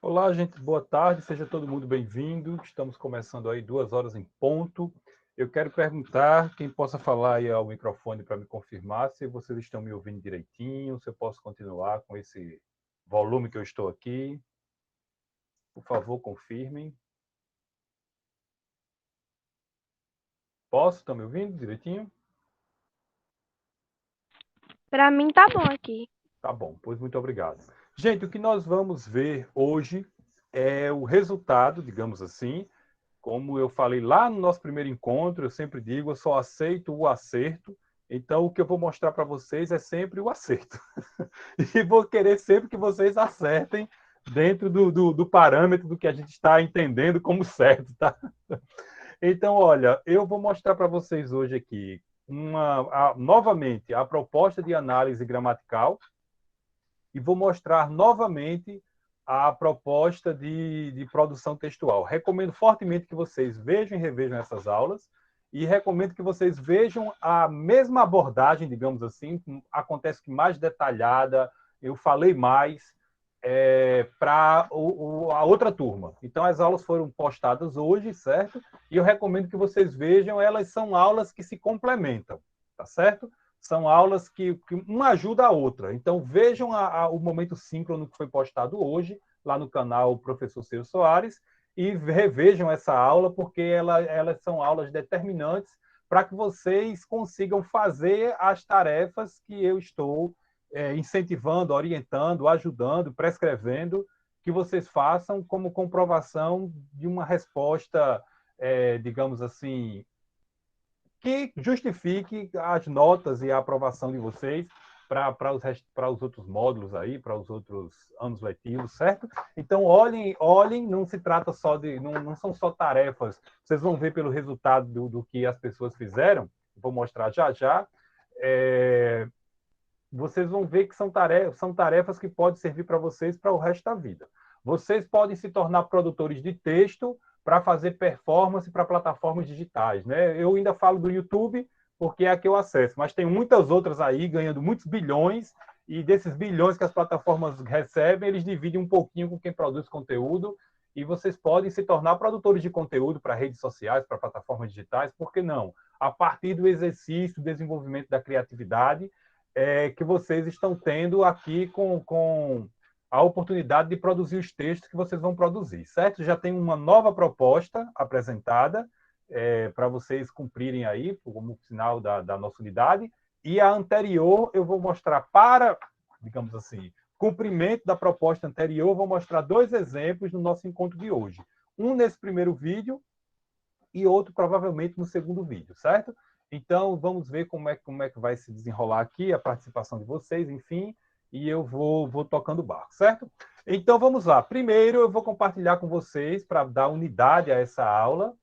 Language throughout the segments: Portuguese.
Olá, gente, boa tarde, seja todo mundo bem-vindo. Estamos começando aí 2 horas em ponto. Eu quero perguntar quem possa falar aí ao microfone para me confirmar se vocês estão me ouvindo direitinho, se eu posso continuar com esse volume que eu estou aqui. Por favor, confirmem. Posso? Estão me ouvindo direitinho? Para mim tá bom aqui. Tá bom, pois muito obrigado. Gente, o que nós vamos ver hoje é o resultado, digamos assim. Como eu falei lá no nosso primeiro encontro, eu sempre digo, eu só aceito o acerto. Então, o que eu vou mostrar para vocês é sempre o acerto. E vou querer sempre que vocês acertem dentro do parâmetro do que a gente está entendendo como certo, tá? Então, olha, eu vou mostrar para vocês hoje aqui novamente a proposta de análise gramatical e vou mostrar novamente a proposta de produção textual. Recomendo fortemente que vocês vejam e revejam essas aulas e recomendo que vocês vejam a mesma abordagem, digamos assim, acontece que mais detalhada, eu falei mais para a outra turma. Então, as aulas foram postadas hoje, certo? E eu recomendo que vocês vejam, elas são aulas que se complementam, tá certo? São aulas que uma ajuda a outra. Então, vejam o momento síncrono que foi postado hoje, lá no canal Professor Ciro Soares, e revejam essa aula, porque elas são aulas determinantes para que vocês consigam fazer as tarefas que eu estou incentivando, orientando, ajudando, prescrevendo, que vocês façam como comprovação de uma resposta, digamos assim, que justifique as notas e a aprovação de vocês para os outros módulos aí, para os outros anos letivos, certo? Então, olhem, não se trata só de, não são só tarefas, vocês vão ver pelo resultado do que as pessoas fizeram, vou mostrar já já, vocês vão ver que são tarefas que podem servir para vocês para o resto da vida. Vocês podem se tornar produtores de texto para fazer performance para plataformas digitais, né? Eu ainda falo do YouTube porque é a que eu acesso, mas tem muitas outras aí ganhando muitos bilhões e desses bilhões que as plataformas recebem, eles dividem um pouquinho com quem produz conteúdo e vocês podem se tornar produtores de conteúdo para redes sociais, para plataformas digitais, por que não? A partir do exercício, do desenvolvimento da criatividade, que vocês estão tendo aqui com a oportunidade de produzir os textos que vocês vão produzir, certo? Já tem uma nova proposta apresentada para vocês cumprirem aí, como sinal da nossa unidade, e a anterior eu vou mostrar para, digamos assim, cumprimento da proposta anterior, vou mostrar 2 exemplos no nosso encontro de hoje. Um nesse primeiro vídeo e outro provavelmente no segundo vídeo, certo? Então, vamos ver como é que vai se desenrolar aqui a participação de vocês, enfim, e eu vou tocando o barco, certo? Então, vamos lá. Primeiro, eu vou compartilhar com vocês, para dar unidade a essa aula.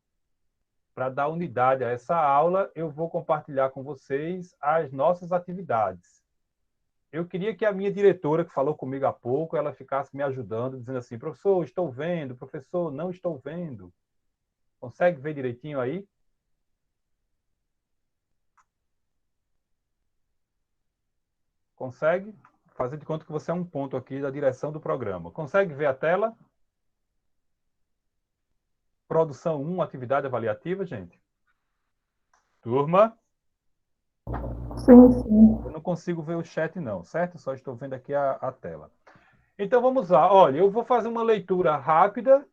Para dar unidade a essa aula, eu vou compartilhar com vocês as nossas atividades. Eu queria que a minha diretora, que falou comigo há pouco, ela ficasse me ajudando, dizendo assim, professor, estou vendo, professor, não estou vendo. Consegue ver direitinho aí? Consegue? Fazer de conta que você é um ponto aqui da direção do programa. Consegue ver a tela? Produção 1, atividade avaliativa, gente. Turma, Sim, sim. eu não consigo ver o chat não, certo? Só estou vendo aqui a tela. Então vamos lá. Olha, eu vou fazer uma leitura rápida.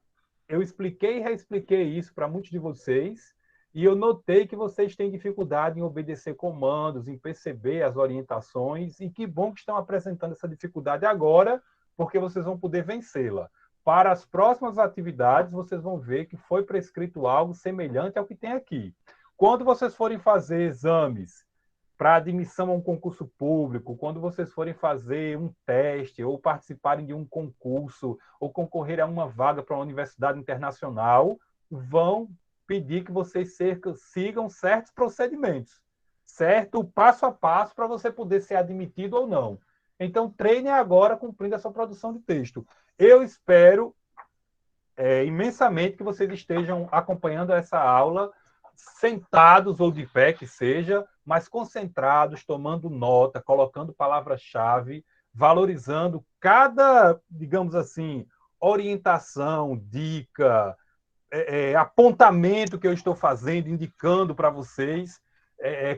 Eu expliquei e reexpliquei isso para muitos de vocês. E eu notei que vocês têm dificuldade em obedecer comandos, em perceber as orientações. E que bom que estão apresentando essa dificuldade agora, porque vocês vão poder vencê-la. Para as próximas atividades, vocês vão ver que foi prescrito algo semelhante ao que tem aqui. Quando vocês forem fazer exames para admissão a um concurso público, quando vocês forem fazer um teste ou participarem de um concurso ou concorrer a uma vaga para uma universidade internacional, vão pedir que vocês sigam certos procedimentos, certo? Passo a passo para você poder ser admitido ou não. Então, treine agora cumprindo essa produção de texto. Eu espero imensamente que vocês estejam acompanhando essa aula sentados ou de pé, que seja, mas concentrados, tomando nota, colocando palavras-chave, valorizando cada, digamos assim, orientação, dica, apontamento que eu estou fazendo, indicando para vocês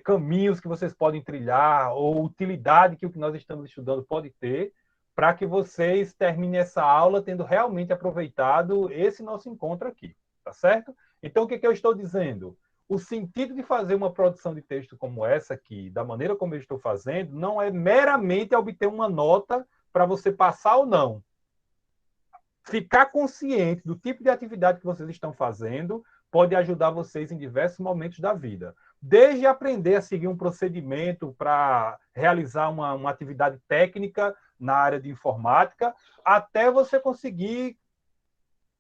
caminhos que vocês podem trilhar ou utilidade que o que nós estamos estudando pode ter, para que vocês terminem essa aula tendo realmente aproveitado esse nosso encontro aqui, tá certo? Então, o que eu estou dizendo? O sentido de fazer uma produção de texto como essa aqui, da maneira como eu estou fazendo, não é meramente obter uma nota para você passar ou não. Ficar consciente do tipo de atividade que vocês estão fazendo pode ajudar vocês em diversos momentos da vida. Desde aprender a seguir um procedimento para realizar uma atividade técnica na área de informática, até você conseguir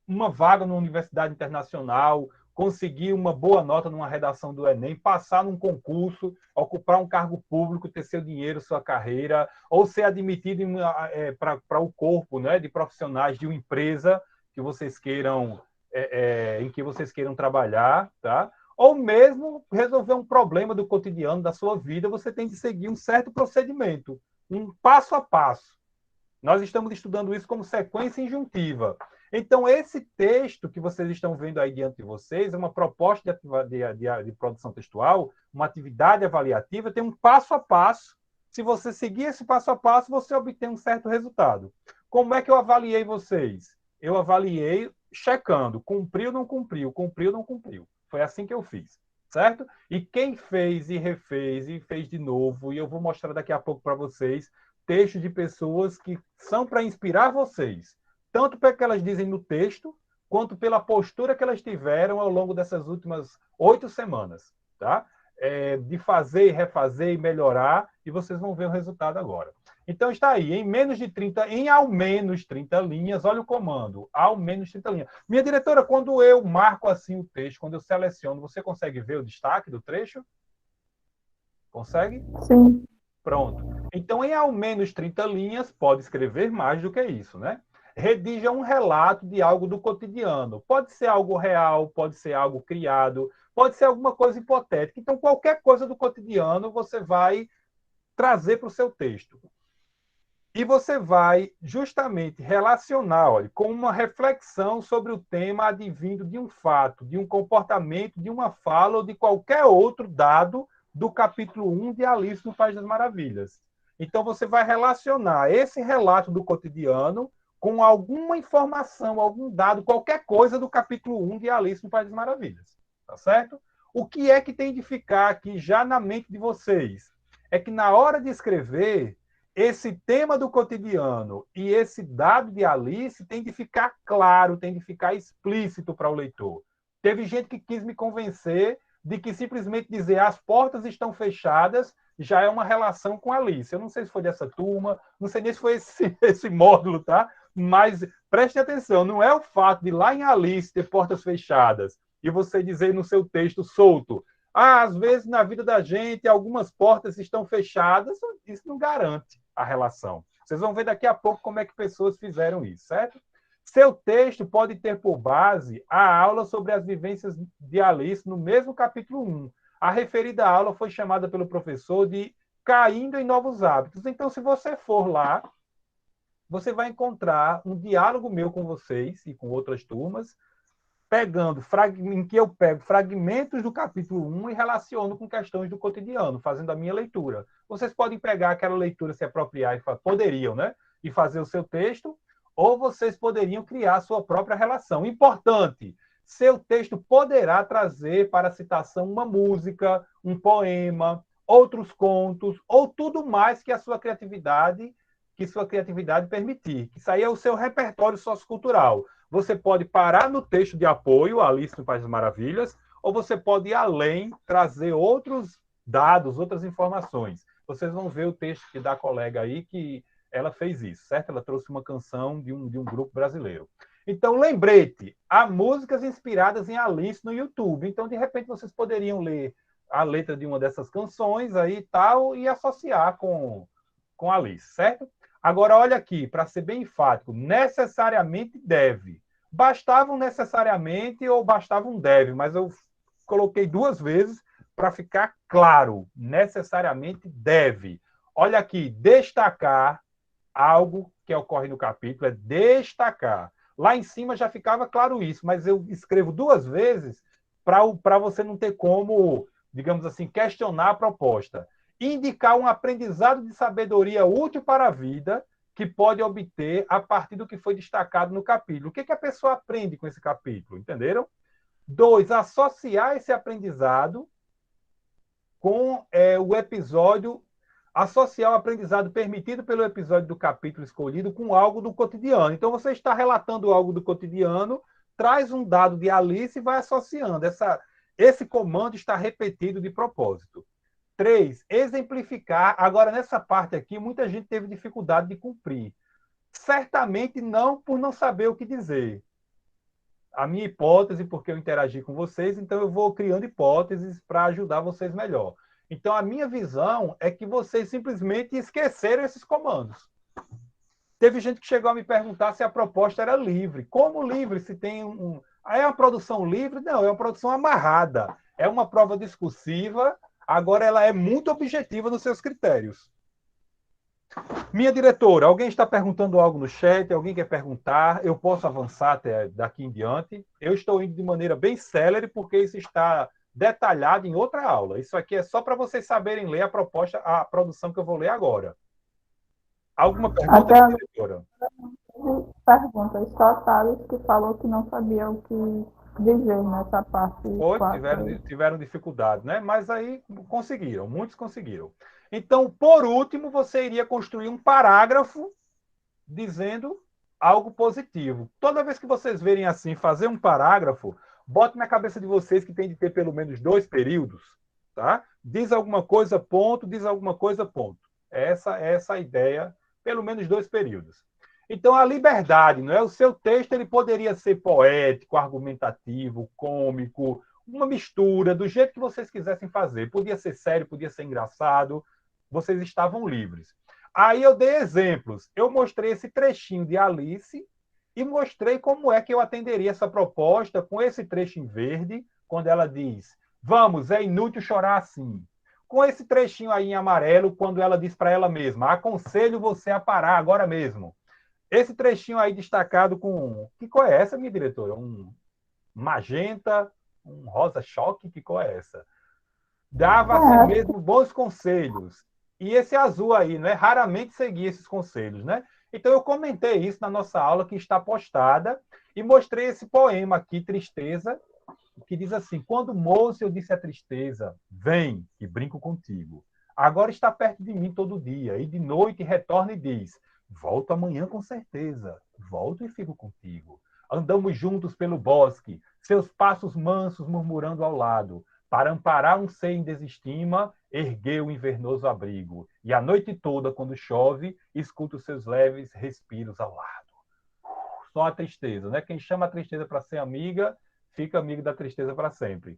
uma vaga numa universidade internacional, conseguir uma boa nota numa redação do Enem, passar num concurso, ocupar um cargo público, ter seu dinheiro, sua carreira, ou ser admitido para o corpo, né, de profissionais de uma empresa que vocês queiram, em que vocês queiram trabalhar, tá? Ou mesmo resolver um problema do cotidiano da sua vida, você tem que seguir um certo procedimento, um passo a passo. Nós estamos estudando isso como sequência injuntiva. Então, esse texto que vocês estão vendo aí diante de vocês é uma proposta de produção textual, uma atividade avaliativa, tem um passo a passo. Se você seguir esse passo a passo, você obtém um certo resultado. Como é que eu avaliei vocês? Eu avaliei checando, cumpriu, não cumpriu, cumpriu, não cumpriu. Foi assim que eu fiz, certo? E quem fez e refez e fez de novo, e eu vou mostrar daqui a pouco para vocês, textos de pessoas que são para inspirar vocês, tanto pelo que elas dizem no texto, quanto pela postura que elas tiveram ao longo dessas últimas 8 semanas, tá? De fazer, refazer e melhorar, e vocês vão ver o resultado agora. Então está aí, em ao menos 30 linhas, olha o comando, ao menos 30 linhas. Minha diretora, quando eu marco assim o texto, quando eu seleciono, você consegue ver o destaque do trecho? Consegue? Sim. Pronto. Então, em ao menos 30 linhas, pode escrever mais do que isso, né? Redija um relato de algo do cotidiano. Pode ser algo real, pode ser algo criado, pode ser alguma coisa hipotética. Então, qualquer coisa do cotidiano você vai trazer para o seu texto. E você vai justamente relacionar, olha, com uma reflexão sobre o tema advindo de um fato, de um comportamento, de uma fala ou de qualquer outro dado do capítulo 1 de Alice no País das Maravilhas. Então, você vai relacionar esse relato do cotidiano com alguma informação, algum dado, qualquer coisa do capítulo 1 de Alice no País das Maravilhas. Tá certo? O que é que tem de ficar aqui já na mente de vocês? É que na hora de escrever, esse tema do cotidiano e esse dado de Alice tem de ficar claro, tem de ficar explícito para o leitor. Teve gente que quis me convencer de que simplesmente dizer as portas estão fechadas já é uma relação com Alice. Eu não sei se foi dessa turma, não sei nem se foi esse módulo, tá? Mas preste atenção, não é o fato de lá em Alice ter portas fechadas e você dizer no seu texto solto, às vezes na vida da gente algumas portas estão fechadas, isso não garante a relação. Vocês vão ver daqui a pouco como é que pessoas fizeram isso, certo? Seu texto pode ter por base a aula sobre as vivências de Alice no mesmo capítulo 1. A referida aula foi chamada pelo professor de Caindo em Novos Hábitos. Então, se você for lá, você vai encontrar um diálogo meu com vocês e com outras turmas, em que eu pego fragmentos do capítulo 1 e relaciono com questões do cotidiano, fazendo a minha leitura. Vocês podem pegar aquela leitura, se apropriar, poderiam, né? E fazer o seu texto, ou vocês poderiam criar a sua própria relação. Importante, seu texto poderá trazer para citação uma música, um poema, outros contos, ou tudo mais que sua criatividade permitir. Isso aí é o seu repertório sociocultural. Você pode parar no texto de apoio, Alice no País das Maravilhas, ou você pode ir além, trazer outros dados, outras informações. Vocês vão ver o texto da colega aí, que ela fez isso, certo? Ela trouxe uma canção de um grupo brasileiro. Então, lembrete, há músicas inspiradas em Alice no YouTube. Então, de repente, vocês poderiam ler a letra de uma dessas canções aí e tal, e associar com Alice, certo? Agora, olha aqui, para ser bem enfático, necessariamente deve. Bastava um necessariamente ou bastava um deve, mas eu coloquei 2 vezes para ficar claro. Necessariamente deve. Olha aqui, destacar algo que ocorre no capítulo é destacar. Lá em cima já ficava claro isso, mas eu escrevo 2 vezes para você não ter como, digamos assim, questionar a proposta. Indicar um aprendizado de sabedoria útil para a vida que pode obter a partir do que foi destacado no capítulo. O que a pessoa aprende com esse capítulo? Entenderam? 2, associar esse aprendizado com o episódio, associar o aprendizado permitido pelo episódio do capítulo escolhido com algo do cotidiano. Então, você está relatando algo do cotidiano, traz um dado de Alice e vai associando. Esse comando está repetido de propósito. 3, exemplificar. Agora, nessa parte aqui, muita gente teve dificuldade de cumprir. Certamente não por não saber o que dizer. A minha hipótese, porque eu interagi com vocês, então eu vou criando hipóteses para ajudar vocês melhor. Então, a minha visão é que vocês simplesmente esqueceram esses comandos. Teve gente que chegou a me perguntar se a proposta era livre. Como livre? Se tem é uma produção livre? Não, é uma produção amarrada. É uma prova discursiva, agora ela é muito objetiva nos seus critérios. Minha diretora, alguém está perguntando algo no chat? Alguém quer perguntar? Eu posso avançar até daqui em diante? Eu estou indo de maneira bem célere, porque isso está detalhado em outra aula. Isso aqui é só para vocês saberem ler a proposta, a produção que eu vou ler agora. Alguma pergunta, Até diretora? pergunta, só a Thales que falou que não sabia o que dizer nessa parte. Foi, 4. tiveram dificuldade, né? Mas aí conseguiram, muitos conseguiram. Então, por último, você iria construir um parágrafo dizendo algo positivo. Toda vez que vocês verem assim, fazer um parágrafo, bote na cabeça de vocês que tem de ter pelo menos 2 períodos, tá? Diz alguma coisa, ponto, diz alguma coisa, ponto. Essa é a ideia, pelo menos 2 períodos. Então, a liberdade, não é? O seu texto ele poderia ser poético, argumentativo, cômico, uma mistura, do jeito que vocês quisessem fazer. Podia ser sério, podia ser engraçado, vocês estavam livres. Aí eu dei exemplos. Eu mostrei esse trechinho de Alice e mostrei como é que eu atenderia essa proposta com esse trecho em verde, quando ela diz: vamos, é inútil chorar assim. Com esse trechinho aí em amarelo, quando ela diz para ela mesma: aconselho você a parar agora mesmo. Esse trechinho aí destacado com... Que cor é essa, minha diretora? Um magenta, um rosa choque? Que cor é essa? Dava a si mesmo bons conselhos. E esse azul aí, né? Raramente seguia esses conselhos, né? Então eu comentei isso na nossa aula que está postada e mostrei esse poema aqui, Tristeza, que diz assim: quando moço eu disse a tristeza, vem e brinco contigo. Agora está perto de mim todo dia e de noite retorna e diz: volto amanhã com certeza, volto e fico contigo. Andamos juntos pelo bosque, seus passos mansos murmurando ao lado. Para amparar um ser em desestima, ergueu o invernoso abrigo. E a noite toda, quando chove, escuto seus leves respiros ao lado. Só a tristeza, né? Quem chama a tristeza para ser amiga, fica amigo da tristeza para sempre.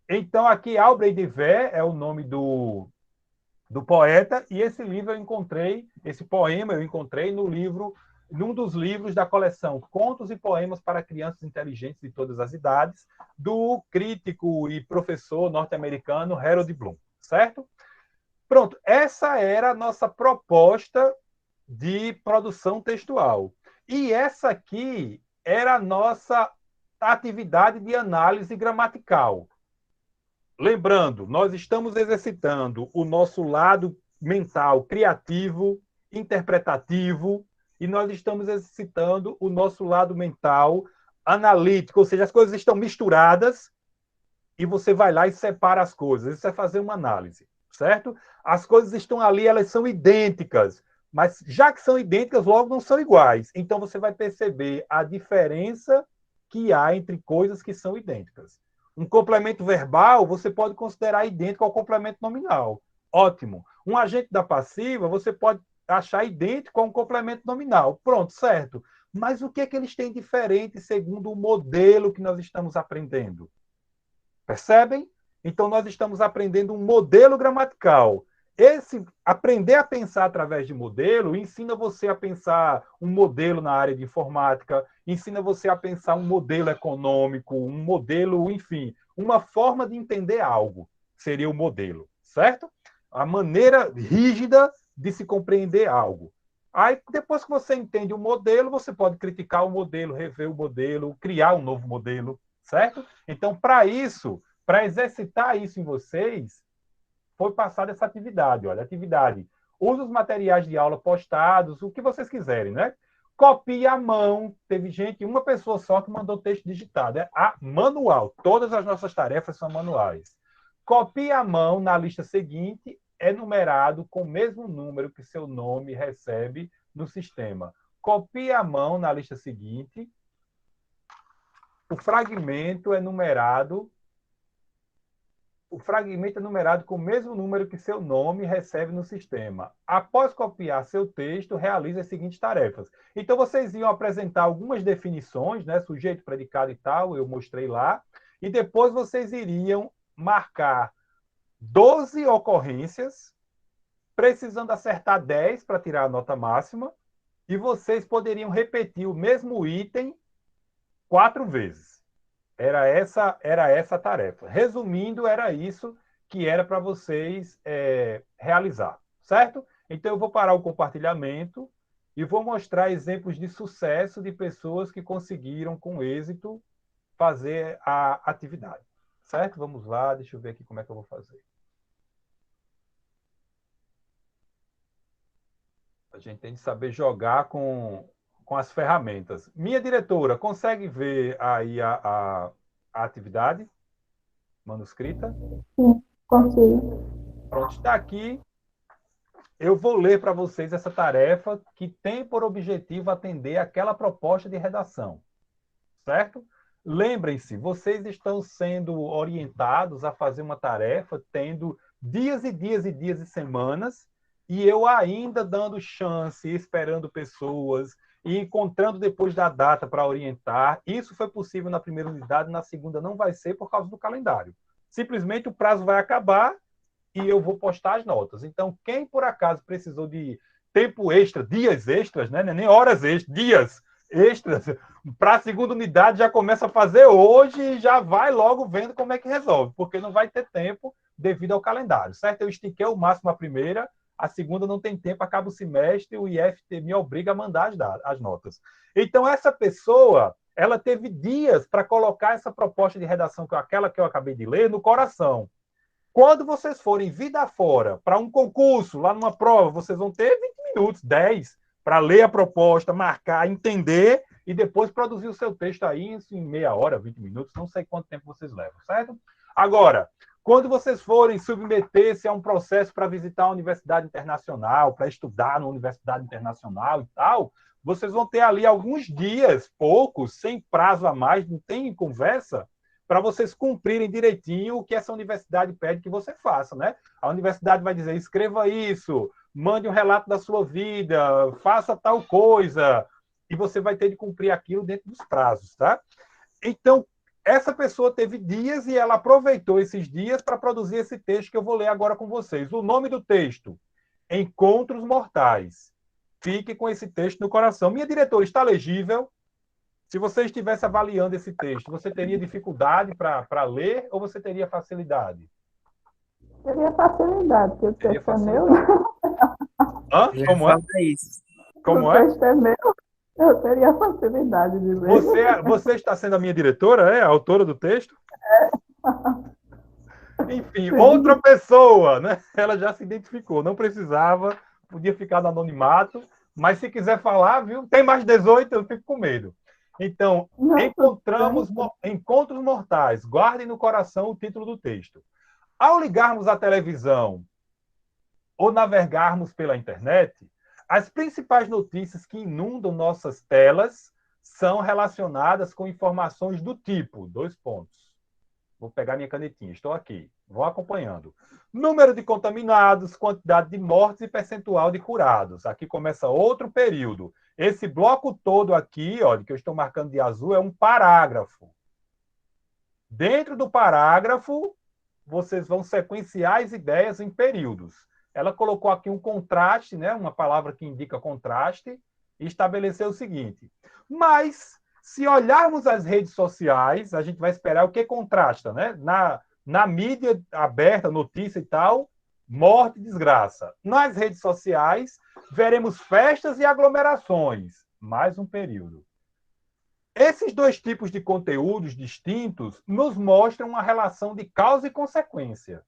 Então, aqui, Albrecht de Ver é o nome do poeta, e esse livro eu encontrei, esse poema eu encontrei num dos livros da coleção Contos e Poemas para Crianças Inteligentes de Todas as Idades, do crítico e professor norte-americano Harold Bloom, certo? Pronto, essa era a nossa proposta de produção textual. E essa aqui era a nossa atividade de análise gramatical. Lembrando, nós estamos exercitando o nosso lado mental criativo, interpretativo, e nós estamos exercitando o nosso lado mental analítico, ou seja, as coisas estão misturadas e você vai lá e separa as coisas. Isso é fazer uma análise, certo? As coisas estão ali, elas são idênticas, mas já que são idênticas, logo não são iguais. Então você vai perceber a diferença que há entre coisas que são idênticas. Um complemento verbal você pode considerar idêntico ao complemento nominal. Ótimo. Um agente da passiva você pode achar idêntico a um complemento nominal. Pronto, certo. Mas o que é que eles têm diferente segundo o modelo que nós estamos aprendendo? Percebem? Então, nós estamos aprendendo um modelo gramatical. Aprender a pensar através de modelo ensina você a pensar um modelo na área de informática, ensina você a pensar um modelo econômico, um modelo, enfim, uma forma de entender algo seria o modelo, certo? A maneira rígida de se compreender algo. Aí, depois que você entende o modelo, você pode criticar o modelo, rever o modelo, criar um novo modelo, certo? Então, para isso, para exercitar isso em vocês, foi passada essa atividade. Olha, atividade. Use os materiais de aula postados, o que vocês quiserem, né? Copie à mão. Teve gente, uma pessoa só que mandou texto digitado. É a manual. Todas as nossas tarefas são manuais. Copie à mão na lista seguinte, é numerado com o mesmo número que seu nome recebe no sistema. Copie à mão na lista seguinte. O fragmento é numerado com o mesmo número que seu nome recebe no sistema. Após copiar seu texto, realize as seguintes tarefas. Então, vocês iam apresentar algumas definições, né? Sujeito, predicado e tal, eu mostrei lá. E depois vocês iriam marcar 12 ocorrências, precisando acertar 10 para tirar a nota máxima, e vocês poderiam repetir o mesmo item 4 vezes. Era essa a tarefa. Resumindo, era isso que era para vocês realizar, certo? Então, eu vou parar o compartilhamento e vou mostrar exemplos de sucesso de pessoas que conseguiram, com êxito, fazer a atividade, certo? Vamos lá, deixa eu ver aqui como é que eu vou fazer. A gente tem que saber jogar com as ferramentas. Minha diretora, consegue ver aí a atividade manuscrita? Sim, consigo. Pronto, está aqui. Eu vou ler para vocês essa tarefa que tem por objetivo atender aquela proposta de redação, certo? Lembrem-se, vocês estão sendo orientados a fazer uma tarefa tendo dias e dias e dias e semanas, e eu ainda dando chance, esperando pessoas e encontrando depois da data para orientar. Isso foi possível na primeira unidade, na segunda não vai ser por causa do calendário. Simplesmente o prazo vai acabar e eu vou postar as notas. Então, quem por acaso precisou de tempo extra, dias extras, né? Nem horas extras, dias extras, para a segunda unidade já começa a fazer hoje e já vai logo vendo como é que resolve, porque não vai ter tempo devido ao calendário, certo? Eu estiquei o máximo a primeira, a segunda não tem tempo, acaba o semestre, o IFT me obriga a mandar as notas. Então, essa pessoa, ela teve dias para colocar essa proposta de redação, aquela que eu acabei de ler, no coração. Quando vocês forem vida fora para um concurso, lá numa prova, vocês vão ter 20 minutos, 10, para ler a proposta, marcar, entender e depois produzir o seu texto aí em meia hora, 20 minutos, não sei quanto tempo vocês levam, certo? Agora, quando vocês forem submeter-se a um processo para visitar a universidade internacional, para estudar na universidade internacional e tal, vocês vão ter ali alguns dias, poucos, sem prazo a mais, não tem conversa, para vocês cumprirem direitinho o que essa universidade pede que você faça, né? A universidade vai dizer, escreva isso, mande um relato da sua vida, faça tal coisa, e você vai ter de cumprir aquilo dentro dos prazos, tá? Então, essa pessoa teve dias e ela aproveitou esses dias para produzir esse texto que eu vou ler agora com vocês. O nome do texto, Encontros Mortais. Fique com esse texto no coração. Minha diretora, está legível? Se você estivesse avaliando esse texto, você teria dificuldade para ler ou você teria facilidade? Teria facilidade, porque o texto é meu. Hã? Como é? Isso. Como O é? texto é meu. Eu teria facilidade de ler. Você está sendo a minha diretora, é? A autora do texto? Enfim, outra pessoa, né? Ela já se identificou, não precisava, podia ficar no anonimato, mas se quiser falar, viu? Tem mais 18, eu fico com medo. Então, Encontros Mortais. Guardem no coração o título do texto. Ao ligarmos a televisão ou navegarmos pela internet, as principais notícias que inundam nossas telas são relacionadas com informações do tipo, 2 pontos. Vou pegar minha canetinha, estou aqui. Vão acompanhando. Número de contaminados, quantidade de mortes e percentual de curados. Aqui começa outro período. Esse bloco todo aqui, olha, que eu estou marcando de azul, é um parágrafo. Dentro do parágrafo, vocês vão sequenciar as ideias em períodos. Ela colocou aqui um contraste, né? Uma palavra que indica contraste, e estabeleceu o seguinte. Mas, se olharmos as redes sociais, a gente vai esperar o que contrasta, né? Na mídia aberta, notícia e tal, morte e desgraça. Nas redes sociais, veremos festas e aglomerações. Mais um período. Esses dois tipos de conteúdos distintos nos mostram uma relação de causa e consequência.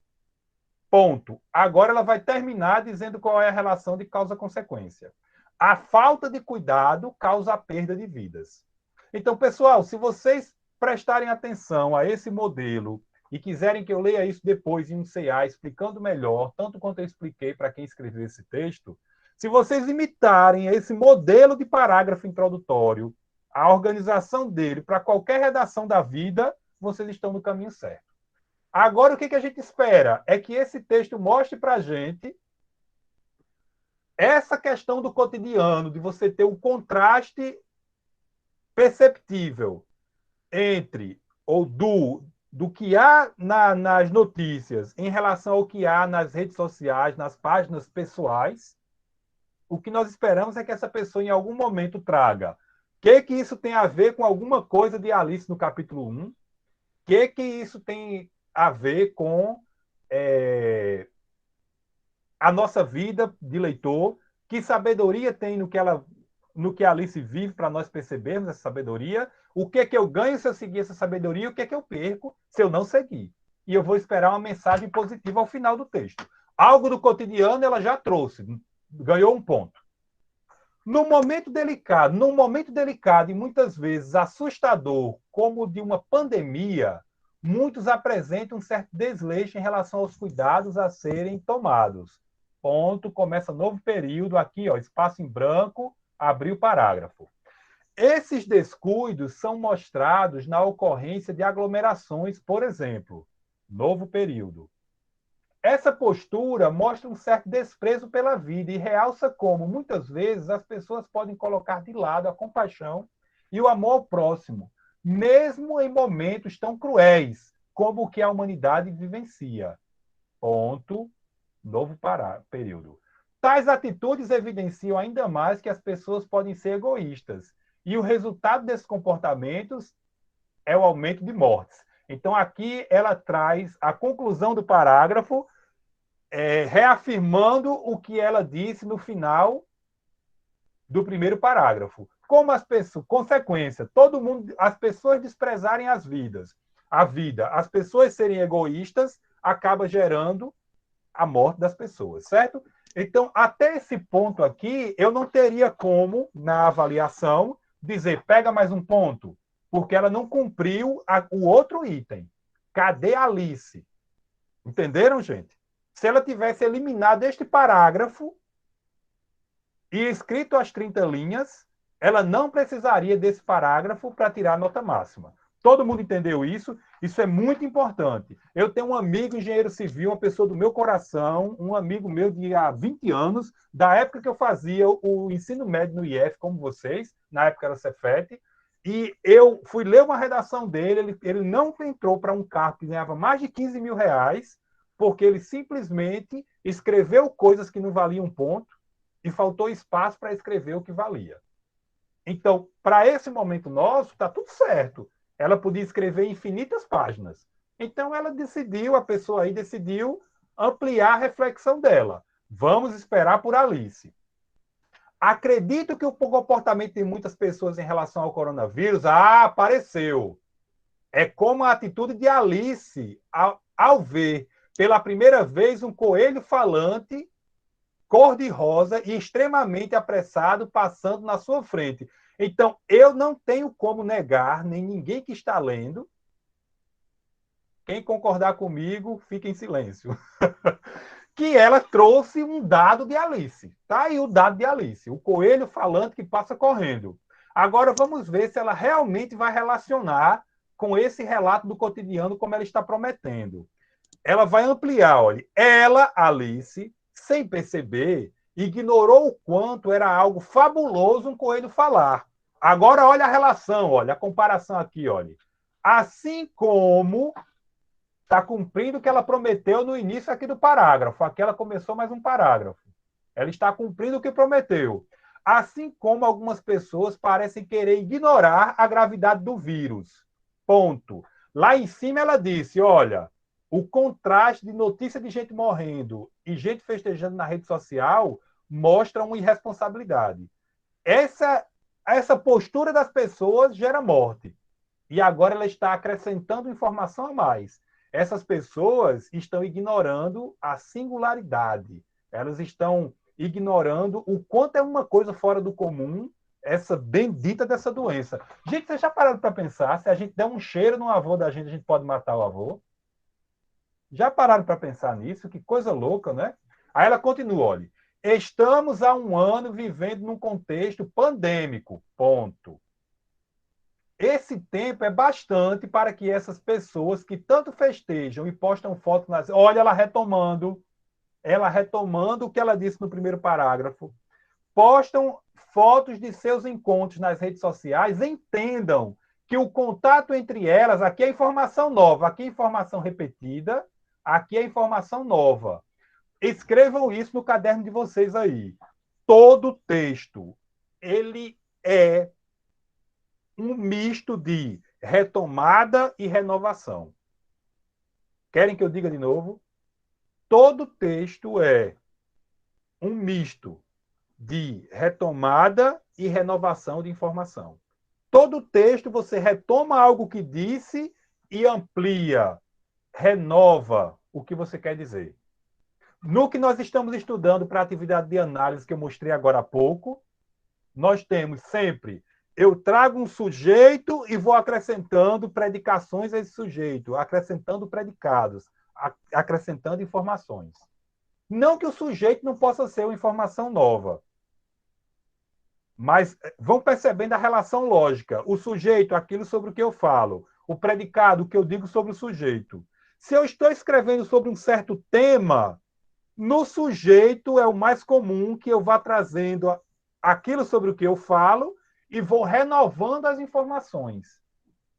Ponto. Agora ela vai terminar dizendo qual é a relação de causa-consequência. A falta de cuidado causa a perda de vidas. Então, pessoal, se vocês prestarem atenção a esse modelo e quiserem que eu leia isso depois em um CA explicando melhor, tanto quanto eu expliquei para quem escreveu esse texto, se vocês imitarem esse modelo de parágrafo introdutório, a organização dele para qualquer redação da vida, vocês estão no caminho certo. Agora, o que a gente espera é que esse texto mostre para a gente essa questão do cotidiano, de você ter o contraste perceptível entre ou do que há nas notícias em relação ao que há nas redes sociais, nas páginas pessoais. O que nós esperamos é que essa pessoa, em algum momento, traga o que isso tem a ver com alguma coisa de Alice no capítulo 1, o que isso tem a ver com a nossa vida de leitor, que sabedoria tem no que Alice vive para nós percebermos essa sabedoria, o que eu ganho se eu seguir essa sabedoria, o que eu perco se eu não seguir. E eu vou esperar uma mensagem positiva ao final do texto. Algo do cotidiano ela já trouxe, ganhou um ponto. Num momento delicado e muitas vezes assustador, como o de uma pandemia, muitos apresentam um certo desleixo em relação aos cuidados a serem tomados. Ponto, começa novo período, aqui, ó, espaço em branco, abrir o parágrafo. Esses descuidos são mostrados na ocorrência de aglomerações, por exemplo, novo período. Essa postura mostra um certo desprezo pela vida e realça como, muitas vezes, as pessoas podem colocar de lado a compaixão e o amor ao próximo, mesmo em momentos tão cruéis como o que a humanidade vivencia. Ponto, novo período. Tais atitudes evidenciam ainda mais que as pessoas podem ser egoístas, e o resultado desses comportamentos é o aumento de mortes. Então, aqui ela traz a conclusão do parágrafo, reafirmando o que ela disse no final do primeiro parágrafo. Como as pessoas, consequência, as pessoas desprezarem a vida, as pessoas serem egoístas, acaba gerando a morte das pessoas, certo? Então, até esse ponto aqui, eu não teria como, na avaliação, dizer, pega mais um ponto, porque ela não cumpriu o outro item. Cadê a Alice? Entenderam, gente? Se ela tivesse eliminado este parágrafo e escrito as 30 linhas, ela não precisaria desse parágrafo para tirar a nota máxima. Todo mundo entendeu isso? Isso é muito importante. Eu tenho um amigo engenheiro civil, uma pessoa do meu coração, um amigo meu de há 20 anos, da época que eu fazia o ensino médio no IF, como vocês, na época era Cefet, e eu fui ler uma redação dele, ele não entrou para um cargo que ganhava mais de 15 mil reais, porque ele simplesmente escreveu coisas que não valiam ponto e faltou espaço para escrever o que valia. Então, para esse momento nosso, está tudo certo. Ela podia escrever infinitas páginas. Então, a pessoa aí decidiu ampliar a reflexão dela. Vamos esperar por Alice. Acredito que o comportamento de muitas pessoas em relação ao coronavírus, apareceu. É como a atitude de Alice ao ver pela primeira vez um coelho falante, cor-de-rosa e extremamente apressado passando na sua frente. Então, eu não tenho como negar, nem ninguém que está lendo. Quem concordar comigo, fica em silêncio. Que ela trouxe um dado de Alice. Tá aí o dado de Alice, o coelho falante que passa correndo. Agora vamos ver se ela realmente vai relacionar com esse relato do cotidiano como ela está prometendo. Ela vai ampliar, olha. Ela, Alice, sem perceber, ignorou o quanto era algo fabuloso um coelho falar. Agora olha a relação, olha a comparação aqui, olha. Assim como está cumprindo o que ela prometeu no início aqui do parágrafo. Aqui ela começou mais um parágrafo. Ela está cumprindo o que prometeu. Assim como algumas pessoas parecem querer ignorar a gravidade do vírus. Ponto. Lá em cima ela disse, olha, O contraste de notícia de gente morrendo e gente festejando na rede social mostra uma irresponsabilidade. Essa postura das pessoas gera morte. E agora ela está acrescentando informação a mais. Essas pessoas estão ignorando a singularidade. Elas estão ignorando o quanto é uma coisa fora do comum essa bendita dessa doença. Gente, vocês já pararam para pensar? Se a gente der um cheiro no avô da gente, a gente pode matar o avô? Já pararam para pensar nisso? Que coisa louca, né? Aí ela continua, olha. Estamos há um ano vivendo num contexto pandêmico. Ponto. Esse tempo é bastante para que essas pessoas que tanto festejam e postam fotos nas... Olha, ela retomando o que ela disse no primeiro parágrafo. Postam fotos de seus encontros nas redes sociais, entendam que o contato entre elas, aqui é informação nova, aqui é informação repetida, aqui é informação nova. Escrevam isso no caderno de vocês aí. Todo texto, ele é um misto de retomada e renovação. Querem que eu diga de novo? Todo texto é um misto de retomada e renovação de informação. Todo texto você retoma algo que disse e amplia, renova o que você quer dizer. No que nós estamos estudando para a atividade de análise que eu mostrei agora há pouco, nós temos sempre, eu trago um sujeito e vou acrescentando predicações a esse sujeito, acrescentando predicados, acrescentando informações. Não que o sujeito não possa ser uma informação nova, mas vão percebendo a relação lógica. O sujeito, aquilo sobre o que eu falo. O predicado, o que eu digo sobre o sujeito. Se eu estou escrevendo sobre um certo tema, no sujeito é o mais comum que eu vá trazendo aquilo sobre o que eu falo e vou renovando as informações.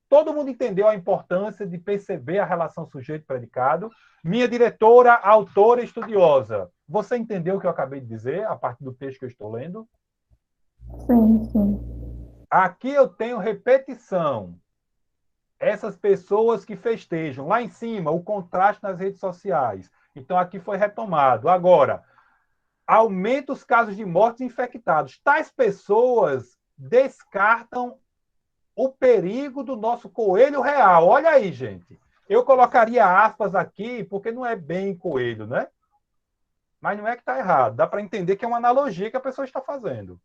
Todo mundo entendeu a importância de perceber a relação sujeito-predicado? Minha diretora, autora, estudiosa, você entendeu o que eu acabei de dizer, a partir do texto que eu estou lendo? Sim, sim. Aqui eu tenho repetição. Essas pessoas que festejam. Lá em cima, o contraste nas redes sociais. Então, aqui foi retomado. Agora, aumenta os casos de mortes infectados. Tais pessoas descartam o perigo do nosso coelho real. Olha aí, gente. Eu colocaria aspas aqui, porque não é bem coelho, né? Mas não é que está errado. Dá para entender que é uma analogia que a pessoa está fazendo.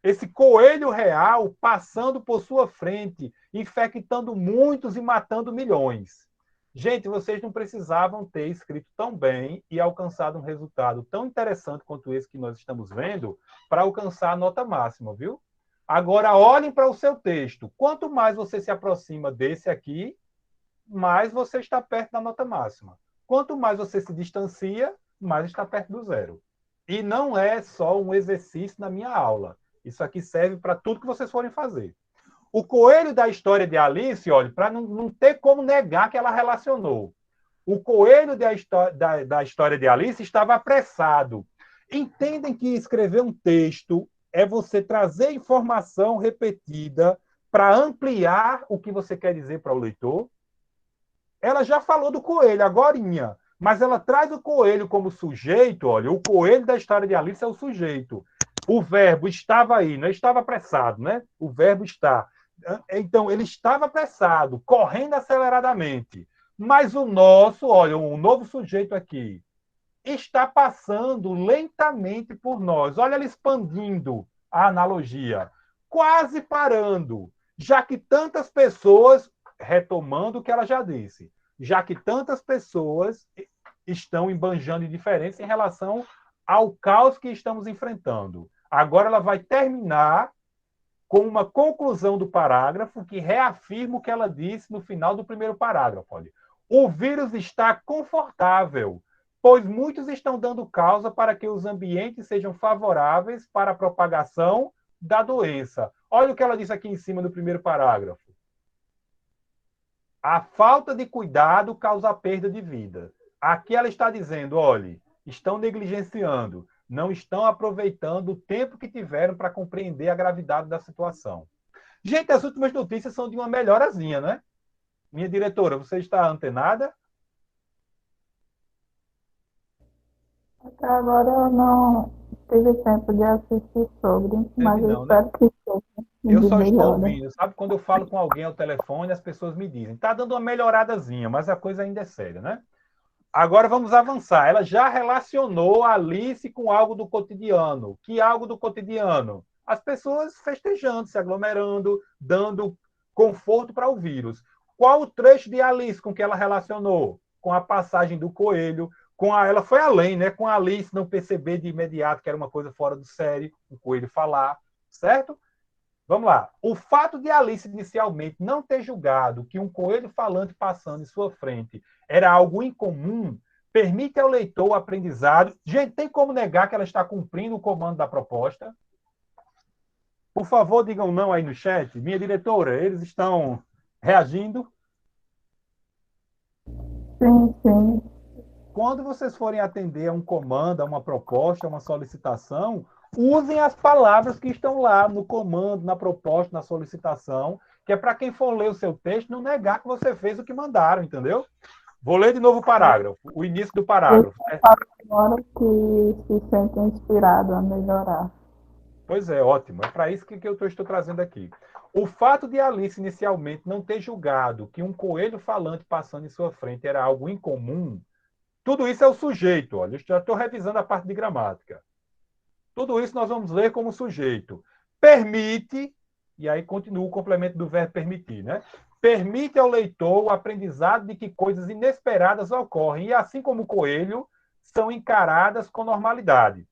Esse coelho real passando por sua frente, infectando muitos e matando milhões. Gente, vocês não precisavam ter escrito tão bem e alcançado um resultado tão interessante quanto esse que nós estamos vendo para alcançar a nota máxima, viu? Agora, olhem para o seu texto. Quanto mais você se aproxima desse aqui, mais você está perto da nota máxima. Quanto mais você se distancia, mais está perto do zero. E não é só um exercício na minha aula. Isso aqui serve para tudo que vocês forem fazer. O coelho da história de Alice, olha, para não ter como negar que ela relacionou. O coelho da história de Alice estava apressado. Entendem que escrever um texto é você trazer informação repetida para ampliar o que você quer dizer para o leitor? Ela já falou do coelho, agorinha, mas ela traz o coelho como sujeito. Olha, o coelho da história de Alice é o sujeito. O verbo estava aí, não estava apressado, né? O verbo está. Então, ele estava apressado, correndo aceleradamente. Mas o nosso, olha, o novo sujeito aqui, está passando lentamente por nós. Olha ele expandindo a analogia, quase parando, já que tantas pessoas, retomando o que ela já disse, já que tantas pessoas estão embanjando indiferença em relação ao caos que estamos enfrentando. Agora ela vai terminar com uma conclusão do parágrafo que reafirma o que ela disse no final do primeiro parágrafo. Olha, o vírus está confortável, pois muitos estão dando causa para que os ambientes sejam favoráveis para a propagação da doença. Olha o que ela disse aqui em cima do primeiro parágrafo. A falta de cuidado causa a perda de vida. Aqui ela está dizendo, olha, estão negligenciando, não estão aproveitando o tempo que tiveram para compreender a gravidade da situação. Gente, as últimas notícias são de uma melhorazinha, né? Minha diretora, você está antenada? Até agora eu não tive tempo de assistir sobre, mas Teve eu não, né? espero que seja Eu de só estou melhora. ouvindo, sabe? Quando eu falo com alguém ao telefone, as pessoas me dizem, tá dando uma melhoradazinha, mas a coisa ainda é séria, né? Agora vamos avançar. Ela já relacionou a Alice com algo do cotidiano. Que algo do cotidiano? As pessoas festejando, se aglomerando, dando conforto para o vírus. Qual o trecho de Alice com que ela relacionou? Com a passagem do coelho, ela foi além, né? Com a Alice não perceber de imediato que era uma coisa fora do sério, o coelho falar, certo? Vamos lá. O fato de Alice inicialmente não ter julgado que um coelho falante passando em sua frente era algo incomum permite ao leitor o aprendizado. Gente, tem como negar que ela está cumprindo o comando da proposta? Por favor, digam não aí no chat. Minha diretora, eles estão reagindo. Sim, sim. Quando vocês forem atender a um comando, a uma proposta, a uma solicitação, usem as palavras que estão lá no comando, na proposta, na solicitação, que é para quem for ler o seu texto não negar que você fez o que mandaram, entendeu? Vou ler de novo o parágrafo, o início do Eu parágrafo. falo agora que se sente inspirado a melhorar. Pois é, ótimo. É para isso que eu estou trazendo aqui. O fato de Alice inicialmente não ter julgado que um coelho falante passando em sua frente era algo incomum, tudo isso é o sujeito. Olha, eu já estou revisando a parte de gramática. Tudo isso nós vamos ler como sujeito. Permite, e aí continua o complemento do verbo permitir, né? Permite ao leitor o aprendizado de que coisas inesperadas ocorrem e, assim como o coelho, são encaradas com normalidade.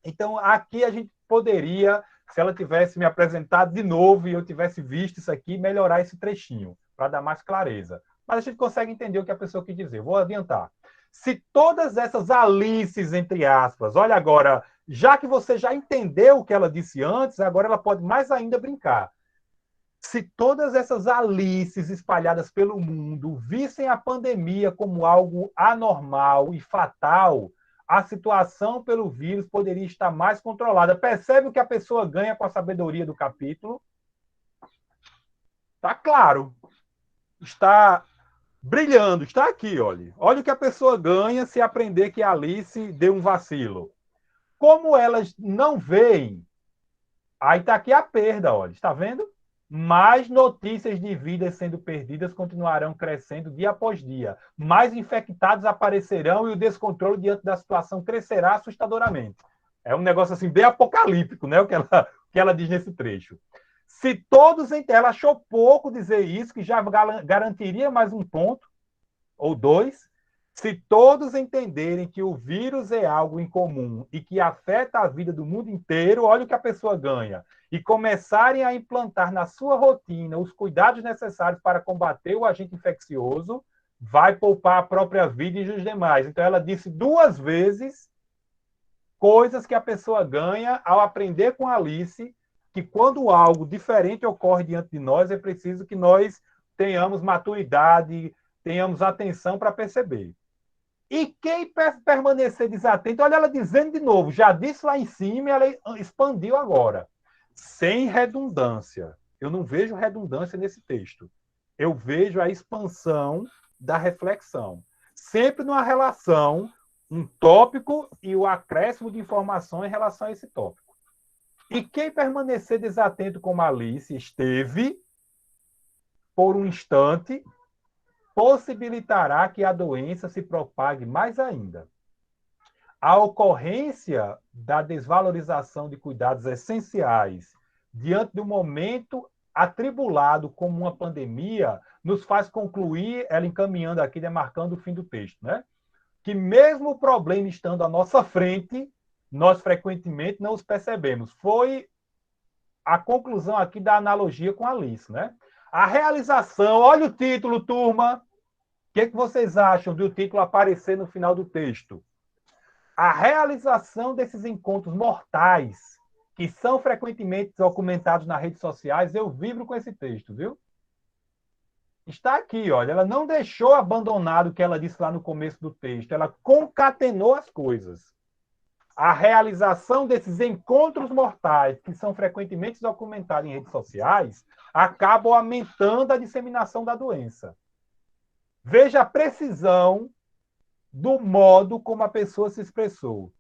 Então, aqui a gente poderia, se ela tivesse me apresentado de novo e eu tivesse visto isso aqui, melhorar esse trechinho, para dar mais clareza. Mas a gente consegue entender o que a pessoa quis dizer. Vou adiantar. Se todas essas Alices, entre aspas, olha agora, já que você já entendeu o que ela disse antes, agora ela pode mais ainda brincar. Se todas essas Alices espalhadas pelo mundo vissem a pandemia como algo anormal e fatal, a situação pelo vírus poderia estar mais controlada. Percebe o que a pessoa ganha com a sabedoria do capítulo? Está claro. Está brilhando. Está aqui, olha. Olha o que a pessoa ganha se aprender que a Alice deu um vacilo. Como elas não veem, aí está aqui a perda, olha. Está vendo? Mais notícias de vidas sendo perdidas continuarão crescendo dia após dia. Mais infectados aparecerão e o descontrole diante da situação crescerá assustadoramente. É um negócio assim bem apocalíptico, né? O que ela diz nesse trecho. Se todos, ela achou pouco dizer isso, que já garantiria mais um ponto ou dois. Se todos entenderem que o vírus é algo incomum e que afeta a vida do mundo inteiro, olha o que a pessoa ganha. E começarem a implantar na sua rotina os cuidados necessários para combater o agente infeccioso, vai poupar a própria vida e os demais. Então, ela disse duas vezes coisas que a pessoa ganha ao aprender com a Alice, que quando algo diferente ocorre diante de nós, é preciso que nós tenhamos maturidade, tenhamos atenção para perceber. E quem permanecer desatento, olha ela dizendo de novo, já disse lá em cima, ela expandiu agora. Sem redundância. Eu não vejo redundância nesse texto. Eu vejo a expansão da reflexão. Sempre numa relação, um tópico e o acréscimo de informação em relação a esse tópico. E quem permanecer desatento como Alice esteve, por um instante, possibilitará que a doença se propague mais ainda. A ocorrência da desvalorização de cuidados essenciais diante de um momento atribulado como uma pandemia nos faz concluir, ela encaminhando aqui, demarcando o fim do texto, né? Que mesmo o problema estando à nossa frente, nós frequentemente não os percebemos. Foi a conclusão aqui da analogia com a Alice, né? A realização, olha o título, turma. O que vocês acham do título aparecer no final do texto? A realização desses encontros mortais, que são frequentemente documentados nas redes sociais, eu vibro com esse texto, viu? Está aqui, olha, ela não deixou abandonado o que ela disse lá no começo do texto, ela concatenou as coisas. A realização desses encontros mortais, que são frequentemente documentados em redes sociais, acabam aumentando a disseminação da doença. Veja a precisão do modo como a pessoa se expressou.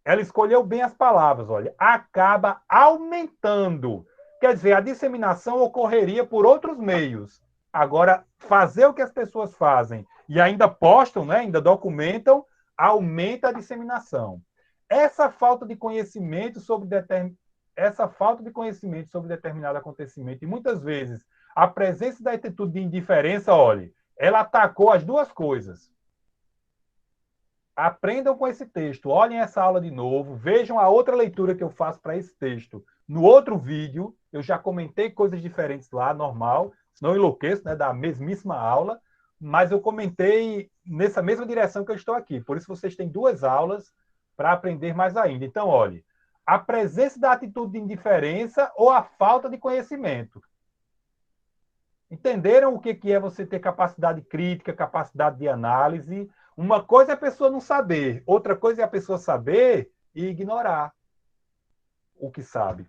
Ela escolheu bem as palavras, olha, acaba aumentando. Quer dizer, a disseminação ocorreria por outros meios. Agora, fazer o que as pessoas fazem e ainda postam, né, ainda documentam, aumenta a disseminação. Essa falta de conhecimento sobre determinado acontecimento e muitas vezes a presença da atitude de indiferença, olha, ela atacou as duas coisas. Aprendam com esse texto, olhem essa aula de novo, vejam a outra leitura que eu faço para esse texto. No outro vídeo, eu já comentei coisas diferentes lá, normal, não enlouqueço, né, da mesmíssima aula, mas eu comentei nessa mesma direção que eu estou aqui. Por isso vocês têm duas aulas para aprender mais ainda. Então, olhe, a presença da atitude de indiferença ou a falta de conhecimento. Entenderam o que é você ter capacidade crítica, capacidade de análise? Uma coisa é a pessoa não saber, outra coisa é a pessoa saber e ignorar o que sabe.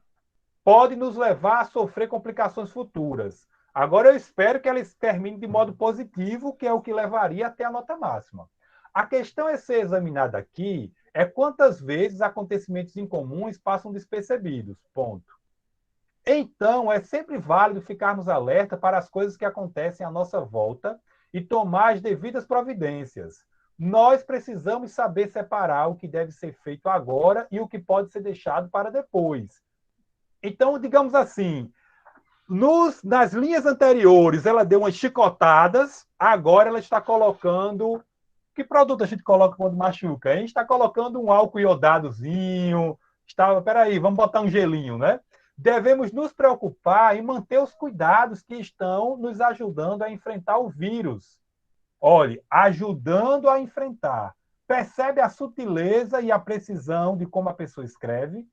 Pode nos levar a sofrer complicações futuras. Agora eu espero que ela termine de modo positivo, que é o que levaria até a nota máxima. A questão a ser examinada aqui é quantas vezes acontecimentos incomuns passam despercebidos. Ponto. Então, é sempre válido ficarmos alerta para as coisas que acontecem à nossa volta e tomar as devidas providências. Nós precisamos saber separar o que deve ser feito agora e o que pode ser deixado para depois. Então, digamos assim, nas linhas anteriores ela deu umas chicotadas, agora ela está colocando... Que produto a gente coloca quando machuca? A gente está colocando um álcool iodadozinho, peraí, vamos botar um gelinho, né? Devemos nos preocupar em manter os cuidados que estão nos ajudando a enfrentar o vírus. Olhe, ajudando a enfrentar. Percebe a sutileza e a precisão de como a pessoa escreve?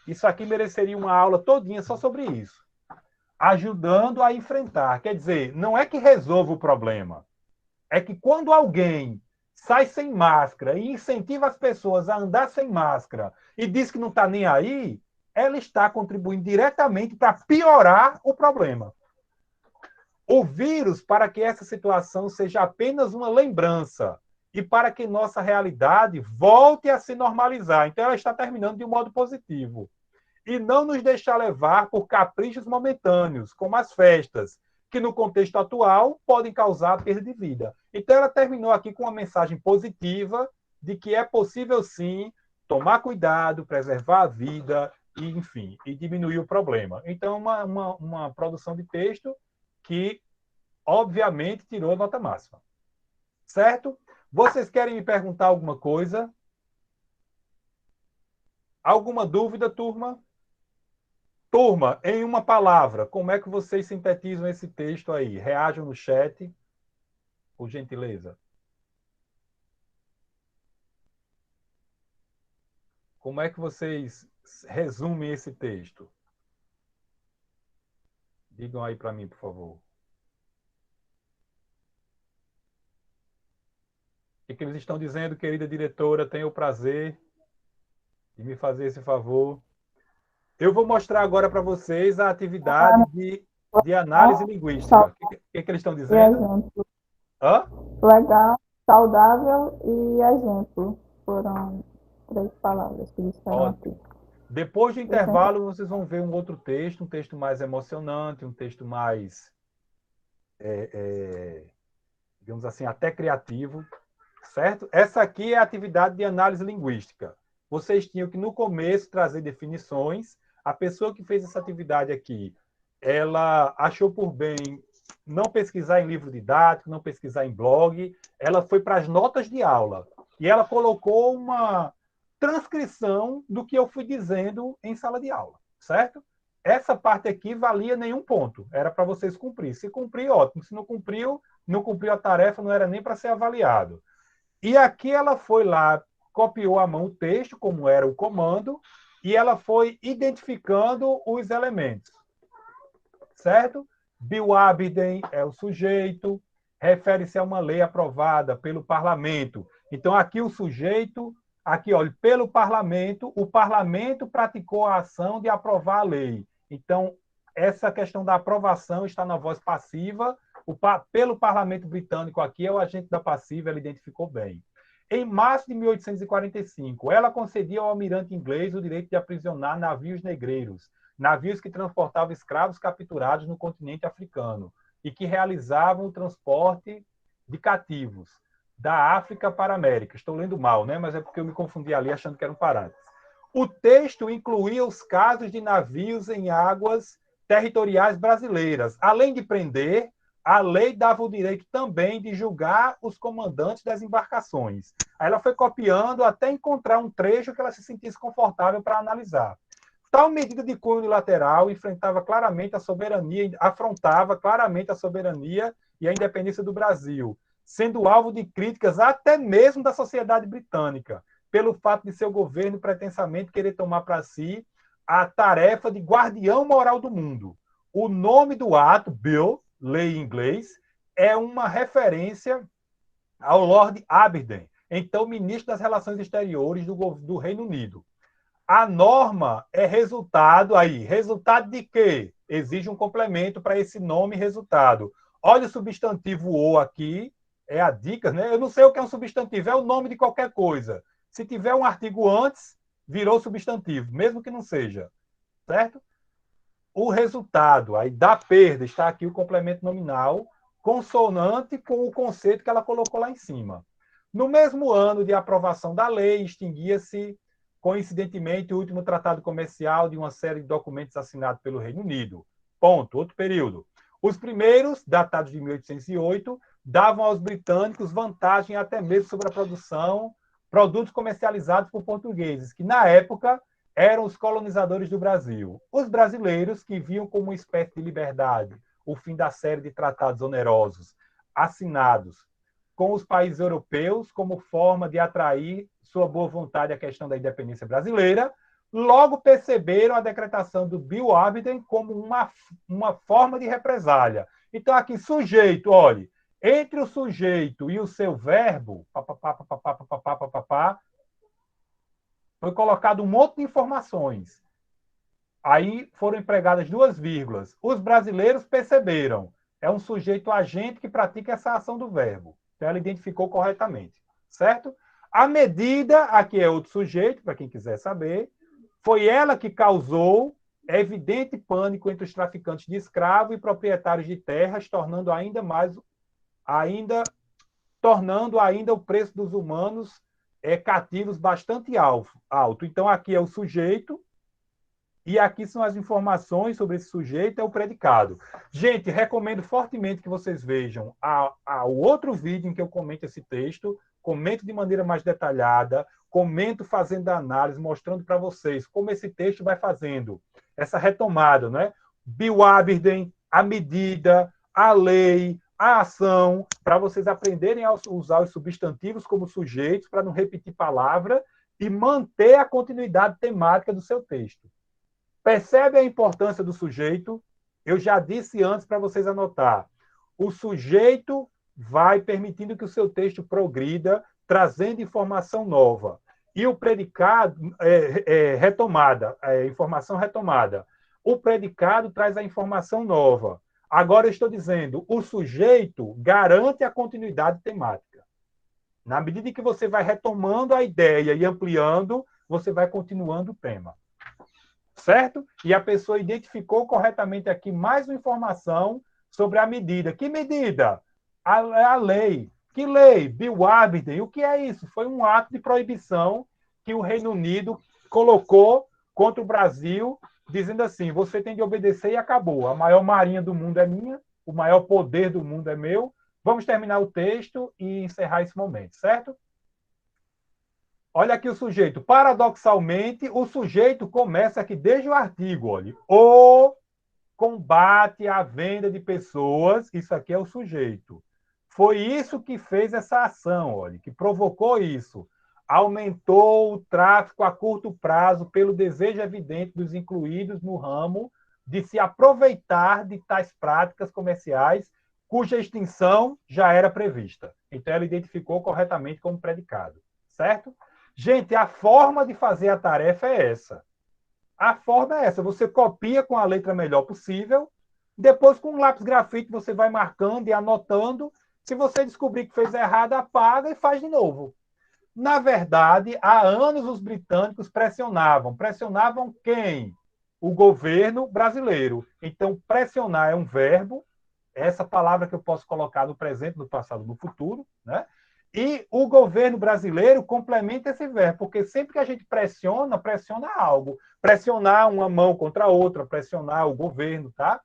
Isso aqui mereceria uma aula todinha só sobre isso. Ajudando a enfrentar. Quer dizer, não é que resolva o problema. É que quando alguém sai sem máscara e incentiva as pessoas a andar sem máscara e diz que não está nem aí, ela está contribuindo diretamente para piorar o problema. O vírus, para que essa situação seja apenas uma lembrança e para que nossa realidade volte a se normalizar. Então, ela está terminando de um modo positivo. E não nos deixar levar por caprichos momentâneos, como as festas, que no contexto atual podem causar perda de vida. Então, ela terminou aqui com uma mensagem positiva de que é possível, sim, tomar cuidado, preservar a vida, e, enfim, e diminuir o problema. Então, uma produção de texto que, obviamente, tirou nota máxima. Certo? Vocês querem me perguntar alguma coisa? Alguma dúvida, turma? Turma, em uma palavra, como é que vocês sintetizam esse texto aí? Reajam no chat, por gentileza. Como é que vocês resumem esse texto? Digam aí para mim, por favor. O que eles estão dizendo, querida diretora? Tenha o prazer de me fazer esse favor. Eu vou mostrar agora para vocês a atividade de análise linguística. O que eles estão dizendo? Exemplo. Hã? Legal, saudável e exemplo. Foram 3 palavras que disseram aqui. Depois do intervalo, vocês vão ver um outro texto, um texto mais emocionante, um texto mais, digamos assim, até criativo, certo? Essa aqui é a atividade de análise linguística. Vocês tinham que, no começo, trazer definições. A pessoa que fez essa atividade aqui, ela achou por bem não pesquisar em livro didático, não pesquisar em blog, ela foi para as notas de aula. E ela colocou uma transcrição do que eu fui dizendo em sala de aula, certo? Essa parte aqui valia nenhum ponto, era para vocês cumprir. Se cumprir, ótimo. Se não cumpriu a tarefa, não era nem para ser avaliado. E aqui ela foi lá, copiou à mão o texto, como era o comando, e ela foi identificando os elementos, certo? Bill Aberdeen é o sujeito, refere-se a uma lei aprovada pelo parlamento. Então, aqui o sujeito, aqui, olha, pelo parlamento, o parlamento praticou a ação de aprovar a lei. Então, essa questão da aprovação está na voz passiva Pelo parlamento britânico aqui, é o agente da passiva, ela identificou bem. Em março de 1845, ela concedia ao almirante inglês o direito de aprisionar navios negreiros, navios que transportavam escravos capturados no continente africano e que realizavam o transporte de cativos da África para a América. Estou lendo mal, né? Mas é porque eu me confundi ali achando que era um parênteses. O texto incluía os casos de navios em águas territoriais brasileiras. Além de prender, a lei dava o direito também de julgar os comandantes das embarcações. Aí ela foi copiando até encontrar um trecho que ela se sentisse confortável para analisar. Tal medida de cunho unilateral afrontava claramente a soberania e a independência do Brasil, sendo alvo de críticas até mesmo da sociedade britânica, pelo fato de seu governo pretensamente querer tomar para si a tarefa de guardião moral do mundo. O nome do ato, Bill, lei em inglês, é uma referência ao Lord Aberdeen, então ministro das Relações Exteriores do Reino Unido. A norma é resultado de quê? Exige um complemento para esse nome resultado. Olha o substantivo o aqui, é a dica, né? Eu não sei o que é um substantivo, é o nome de qualquer coisa. Se tiver um artigo antes, virou substantivo, mesmo que não seja, certo? O resultado aí da perda, está aqui o complemento nominal, consonante com o conceito que ela colocou lá em cima. No mesmo ano de aprovação da lei, extinguia-se, coincidentemente, o último tratado comercial de uma série de documentos assinados pelo Reino Unido. Ponto. Outro período. Os primeiros, datados de 1808, davam aos britânicos vantagem até mesmo sobre a produção, produtos comercializados por portugueses, que na época eram os colonizadores do Brasil. Os brasileiros, que viam como uma espécie de liberdade o fim da série de tratados onerosos assinados com os países europeus como forma de atrair sua boa vontade à questão da independência brasileira, logo perceberam a decretação do Bill Aberdeen como uma forma de represália. Então, aqui, sujeito, olhe, entre o sujeito e o seu verbo, foi colocado um monte de informações. Aí foram empregadas 2 vírgulas. Os brasileiros perceberam. É um sujeito agente que pratica essa ação do verbo. Então, ela identificou corretamente. Certo? A medida, aqui é outro sujeito, para quem quiser saber, foi ela que causou evidente pânico entre os traficantes de escravos e proprietários de terras, tornando ainda o preço dos humanos cativos bastante alto. Então, aqui é o sujeito, e aqui são as informações sobre esse sujeito, é o predicado. Gente, recomendo fortemente que vocês vejam o outro vídeo em que eu comento esse texto, comento de maneira mais detalhada, comento fazendo a análise, mostrando para vocês como esse texto vai fazendo essa retomada, né? Bill Aberdeen, a medida, a lei, a ação, para vocês aprenderem a usar os substantivos como sujeitos, para não repetir palavra e manter a continuidade temática do seu texto. Percebe a importância do sujeito? Eu já disse antes para vocês anotar. O sujeito vai permitindo que o seu texto progrida, trazendo informação nova. E o predicado, informação retomada. O predicado traz a informação nova. Agora eu estou dizendo, o sujeito garante a continuidade temática. Na medida em que você vai retomando a ideia e ampliando, você vai continuando o tema. Certo? E a pessoa identificou corretamente aqui mais uma informação sobre a medida. Que medida? A lei. Que lei? Bill Aberdeen. O que é isso? Foi um ato de proibição que o Reino Unido colocou contra o Brasil, dizendo assim, você tem de obedecer e acabou. A maior marinha do mundo é minha, o maior poder do mundo é meu. Vamos terminar o texto e encerrar esse momento, certo? Olha aqui o sujeito. Paradoxalmente, o sujeito começa aqui desde o artigo, olha. O combate à venda de pessoas, isso aqui é o sujeito. Foi isso que fez essa ação, olha, que provocou isso. Aumentou o tráfico a curto prazo pelo desejo evidente dos incluídos no ramo de se aproveitar de tais práticas comerciais cuja extinção já era prevista. Então, ela identificou corretamente como predicado, certo? Gente, a forma de fazer a tarefa é essa. A forma é essa. Você copia com a letra melhor possível, Depois, com um lápis grafite, você vai marcando e anotando. Se você descobrir que fez errado, apaga e faz de novo. Na verdade, há anos os britânicos pressionavam. Pressionavam quem? O governo brasileiro. Então, pressionar é um verbo, essa palavra que eu posso colocar no presente, no passado, no futuro, né? E o governo brasileiro complementa esse verbo, porque sempre que a gente pressiona, pressiona algo. Pressionar uma mão contra a outra, pressionar o governo, tá?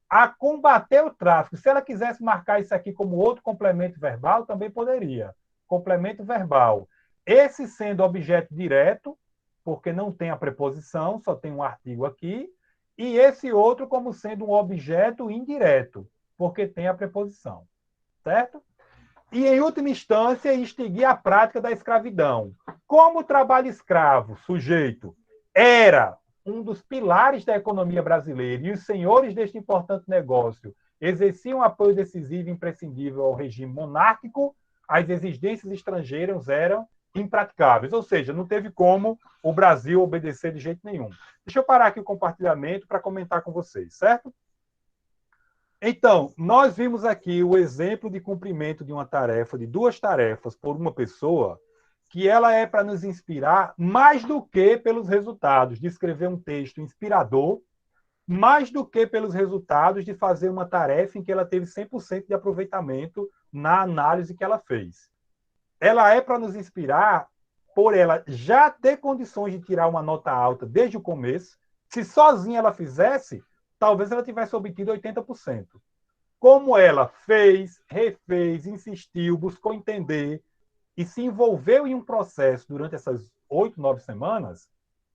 A combater o tráfico. Se ela quisesse marcar isso aqui como outro complemento verbal, também poderia. Complemento verbal. Esse sendo objeto direto, porque não tem a preposição, só tem um artigo aqui, e esse outro como sendo um objeto indireto, porque tem a preposição, certo? E, em última instância, extinguir a prática da escravidão. Como o trabalho escravo, sujeito, era um dos pilares da economia brasileira e os senhores deste importante negócio exerciam apoio decisivo e imprescindível ao regime monárquico, as exigências estrangeiras eram impraticáveis. Ou seja, não teve como o Brasil obedecer de jeito nenhum. Deixa eu parar aqui o compartilhamento para comentar com vocês, certo? Então, nós vimos aqui o exemplo de cumprimento de uma tarefa, de duas tarefas por uma pessoa, que ela é para nos inspirar mais do que pelos resultados de escrever um texto inspirador, mais do que pelos resultados de fazer uma tarefa em que ela teve 100% de aproveitamento na análise que ela fez. Ela é para nos inspirar por ela já ter condições de tirar uma nota alta desde o começo. Se sozinha ela fizesse, talvez ela tivesse obtido 80%. Como ela fez, refez, insistiu, buscou entender e se envolveu em um processo durante essas 8, 9 semanas,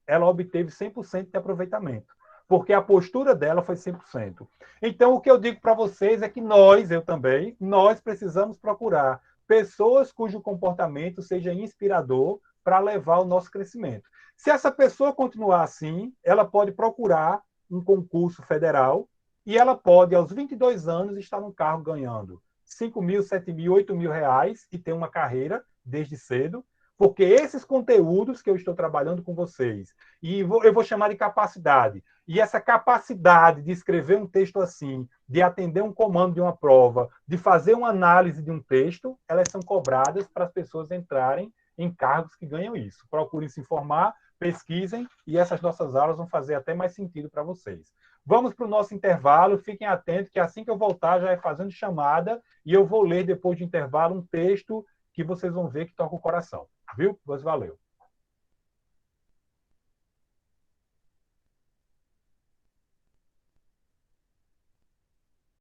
ela obteve 100% de aproveitamento, porque a postura dela foi 100%. Então, o que eu digo para vocês é que nós, eu também, nós precisamos procurar pessoas cujo comportamento seja inspirador para levar o nosso crescimento. Se essa pessoa continuar assim, ela pode procurar um concurso federal e ela pode, aos 22 anos, estar num carro ganhando 5 mil, 7 mil, 8 mil reais e ter uma carreira desde cedo, porque esses conteúdos que eu estou trabalhando com vocês, e eu vou chamar de capacidade, e essa capacidade de escrever um texto assim, de atender um comando de uma prova, de fazer uma análise de um texto, elas são cobradas para as pessoas entrarem em cargos que ganham isso. Procurem se informar, pesquisem, e essas nossas aulas vão fazer até mais sentido para vocês. Vamos para o nosso intervalo, fiquem atentos que assim que eu voltar já é fazendo chamada e eu vou ler depois do intervalo um texto que vocês vão ver que toca o coração. Viu? Pois valeu.